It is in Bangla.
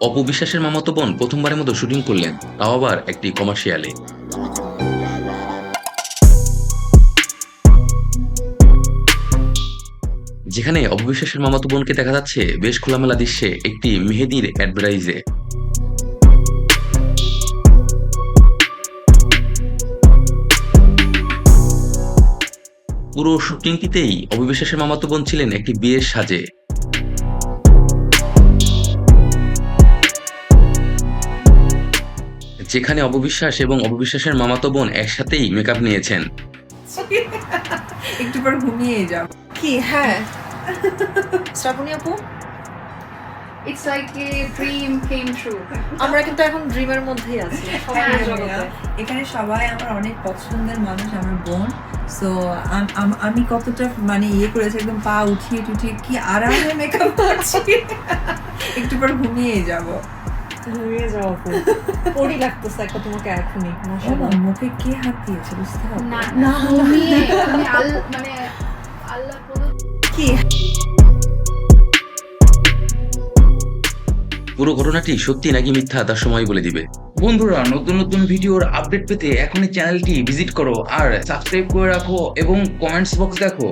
অপু বিশ্বাসের মামাতো বোন প্রথমবারের মতো শুটিং করলেন, তাও আবার একটি কমার্শিয়ালে। যেখানে অপু বিশ্বাসের মামাতো বোনকে দেখা যাচ্ছে বেশ খোলামেলা দৃশ্যে একটি মেহেদির অ্যাডভার্টাইজে। পুরো শুটিংটিতেই অপু বিশ্বাসের মামাতো বোন ছিলেন একটি বিয়ের সাজে। যেখানে অপু বিশ্বাস এবং অপু বিশ্বাসের মামাতো বোন একসাথেই মেকআপ নিয়েছেন। একটু পর ঘুমিয়ে যাব। কি হ্যাঁ শ্রাবণী আপু, It's like a dream came true. আমরা কিন্তু এখন ড্রিমের মধ্যেই আছি স্বপ্নের জগতে। এখানে সবাই আমার অনেক পছন্দের মানুষ, আমার বোন। সো আমি কতটা মানে করেছি, একদম পা উঠিয়ে টুঠিয়ে কি আরামে মেকআপ করছি। একটু পর ঘুমিয়ে যাব। ঘুমিয়ে যাও আপু, পরি লাগতেছে একটা তোমাকে এখনই। আমার মুখে কে হাত দিয়েছে বুঝতে হবে না না, তুমি মানে আল্লাহ কি পুরো ঘটনাটি সত্যি নাকি মিথ্যা তার সময় বলে দিবে। বন্ধুরা, নতুন নতুন ভিডিওর আপডেট পেতে এখনই চ্যানেলটি ভিজিট করো আর সাবস্ক্রাইব করে রাখো এবং কমেন্টস বক্স দেখো।